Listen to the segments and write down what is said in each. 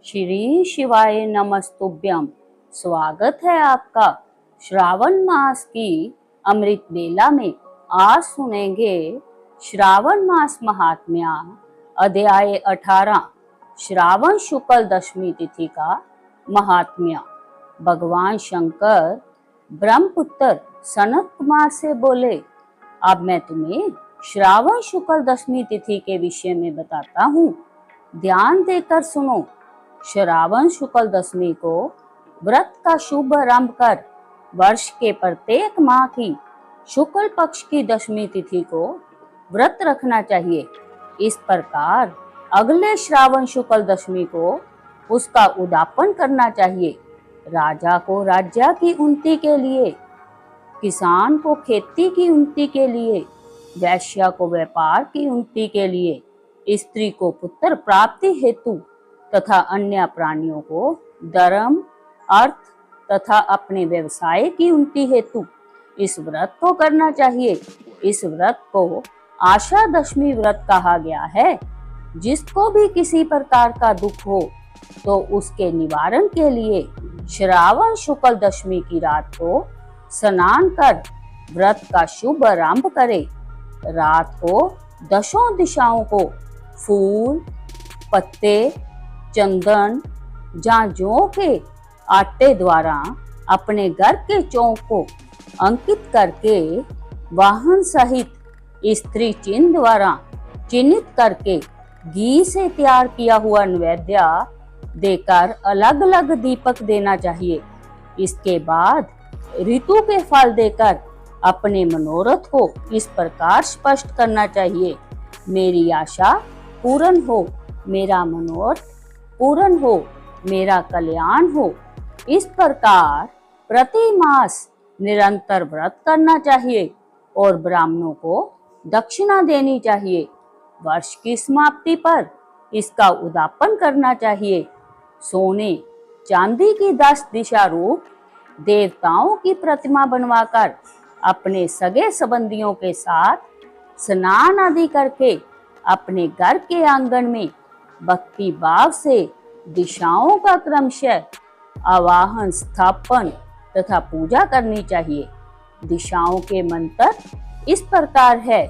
श्री शिवाय नमस्तुभ्यम। स्वागत है आपका श्रावण मास की अमृत बेला में। आज सुनेंगे श्रावण मास महात्म्य अध्याय 18 श्रावण शुक्ल दशमी तिथि का महात्म्य। भगवान शंकर ब्रह्मपुत्र सनत कुमार से बोले, अब मैं तुम्हें श्रावण शुक्ल दशमी तिथि के विषय में बताता हूँ, ध्यान देकर सुनो। श्रावण शुक्ल दशमी को व्रत का शुभ आरंभ कर वर्ष के प्रत्येक माह की शुक्ल पक्ष की दशमी तिथि को व्रत रखना चाहिए। इस प्रकार अगले श्रावण शुक्ल दशमी को उसका उद्यापन करना चाहिए। राजा को राज्य की उन्नति के लिए, किसान को खेती की उन्नति के लिए, वैश्य को व्यापार की उन्नति के लिए, स्त्री को पुत्र प्राप्ति हेतु तथा अन्य प्राणियों को धर्म, अर्थ तथा अपने व्यवसाय की उन्नति हेतु इस व्रत को करना चाहिए। इस व्रत को आशा दशमी व्रत कहा गया है। जिसको भी किसी प्रकार का दुख हो तो उसके निवारण के लिए श्रावण शुक्ल दशमी की रात को स्नान कर व्रत का शुभ आरंभ करे। रात को दशों दिशाओं को फूल, पत्ते, चंदन, जौ के आटे द्वारा अपने घर के चौक को अंकित करके वाहन सहित स्त्री चिन्ह द्वारा चिन्हित करके घी से तैयार किया हुआ नैवेद्य देकर अलग अलग दीपक देना चाहिए। इसके बाद ऋतु के फल देकर अपने मनोरथ को इस प्रकार स्पष्ट करना चाहिए, मेरी आशा पूर्ण हो, मेरा मनोरथ पूर्ण हो, मेरा कल्याण हो। इस प्रकार प्रति मास निरंतर व्रत करना चाहिए और ब्राह्मणों को दक्षिणा देनी चाहिए। वर्ष की समाप्ति पर इसका उद्यापन करना चाहिए। सोने चांदी की 10 दिशा रूप देवताओं की प्रतिमा बनवाकर अपने सगे संबंधियों के साथ स्नान आदि करके अपने घर के आंगन में भक्ति भाव से दिशाओं का क्रमशः आवाहन, स्थापन तथा पूजा करनी चाहिए। दिशाओं के मंत्र इस प्रकार है: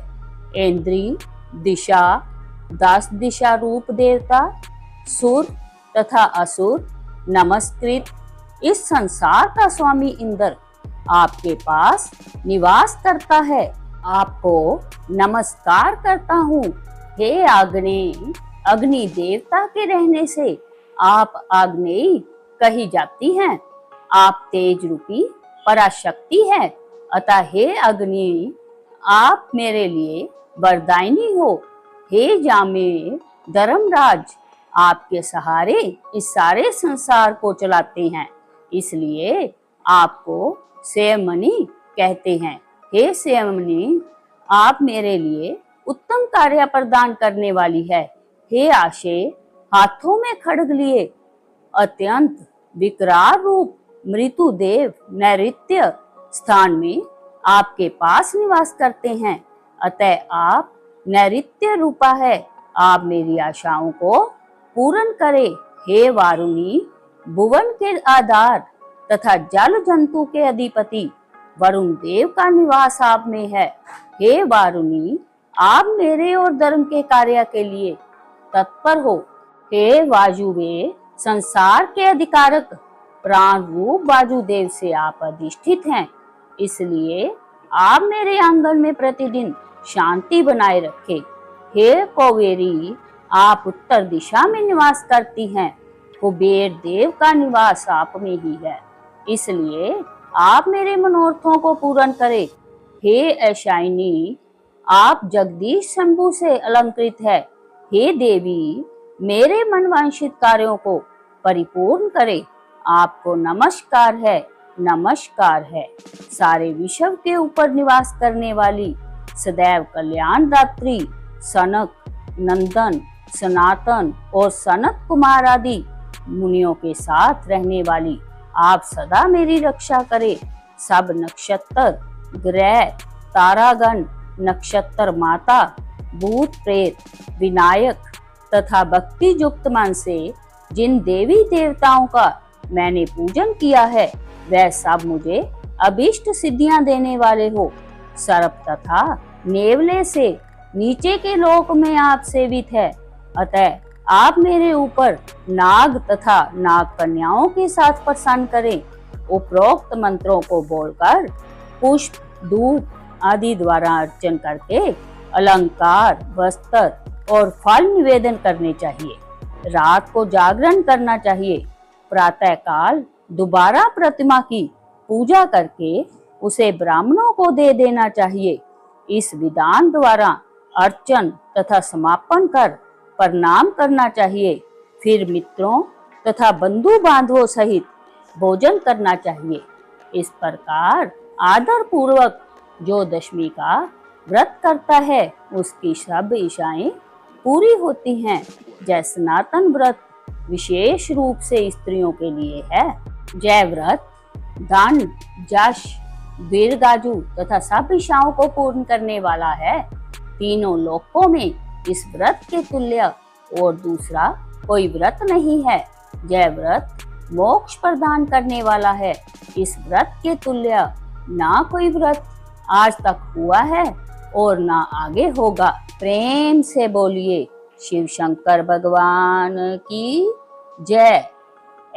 इंद्री, दिशा, 10 दिशा रूप देवता, सुर तथा असुर, नमस्कृत। इस संसार का स्वामी इंद्र आपके पास निवास करता है, आपको नमस्कार करता हूँ। हे आग्नेय, अग्नि देवता के रहने से आप आग्नेयी कही जाती हैं। आप तेज रूपी पराशक्ति है, अतः हे अग्नि, आप मेरे लिए वरदायिनी हो। हे जामे धर्मराज, आपके सहारे इस सारे संसार को चलाते हैं, इसलिए आपको सेयमणि कहते हैं। हे सेयमणि, आप मेरे लिए उत्तम कार्य प्रदान करने वाली है। हे आशे, हाथों में खड्ग लिए अत्यंत विकराल रूप मृत्युदेव नैऋत्य स्थान में आपके पास निवास करते हैं, अतः आप नैऋत्य रूपा है। आप मेरी आशाओं को पूर्ण करे। हे वारुणी, भुवन के आधार तथा जल जंतु के अधिपति वरुण देव का निवास आप में है। हे वारुणी, आप मेरे और धर्म के कार्य के लिए तत्पर हो। हे वायुदेव, संसार के अधिकारक प्राण रूप वायुदेव से आप अधिष्ठित हैं, इसलिए आप मेरे आंगन में प्रतिदिन शांति बनाए रखे। हे कौवेरी, आप उत्तर दिशा में निवास करती हैं, कुबेर देव का निवास आप में ही है, इसलिए आप मेरे मनोरथों को पूर्ण करें। हे ऐशायनी, आप जगदीश शंभु से अलंकृत है। हे देवी, मेरे मनवांछित कार्यों को परिपूर्ण करे। आपको नमस्कार है, नमस्कार है। सारे विश्व के ऊपर निवास करने वाली सदैव कल्याणदात्री सनक, नंदन, सनातन और सनत कुमार आदि मुनियों के साथ रहने वाली आप सदा मेरी रक्षा करे। सब नक्षत्र, ग्रह, तारागण, नक्षत्र माता, भूत प्रेत, विनायक तथा भक्ति युक्त मन से जिन देवी देवताओं का मैंने पूजन किया है वह सब मुझे अभीष्ट सिद्धियां देने वाले हो। सर्प तथा नेवले से नीचे के लोक में आप सेवित है, अतः आप मेरे ऊपर नाग तथा नाग कन्याओं के साथ प्रसन्न करें। उपरोक्त मंत्रों को बोलकर पुष्प, धूप आदि द्वारा अर्चन करके अलंकार, वस्त्र और फल निवेदन करने चाहिए। रात को जागरण करना चाहिए। प्रातः काल दोबारा प्रतिमा की पूजा करके उसे ब्राह्मणों को दे देना चाहिए। इस विधान द्वारा अर्चन तथा समापन कर प्रणाम करना चाहिए। फिर मित्रों तथा बंधु बांधवों सहित भोजन करना चाहिए। इस प्रकार आदर पूर्वक जो दशमी का व्रत करता है उसकी सब इच्छाएं पूरी होती हैं। जय सनातन व्रत विशेष रूप से स्त्रियों के लिए है। जय व्रत दान, जश, दीर्घायु तथा सब इच्छाओं को पूर्ण करने वाला है। तीनों लोकों में इस व्रत के तुल्य और दूसरा कोई व्रत नहीं है। जय व्रत मोक्ष प्रदान करने वाला है। इस व्रत के तुल्य ना कोई व्रत आज तक हुआ है और ना आगे होगा। प्रेम से बोलिए शिव शंकर भगवान की जय।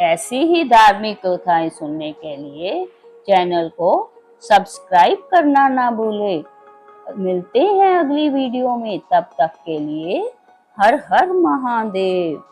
ऐसी ही धार्मिक कथाएं सुनने के लिए चैनल को सब्सक्राइब करना ना भूले। मिलते हैं अगली वीडियो में, तब तक के लिए हर हर महादेव।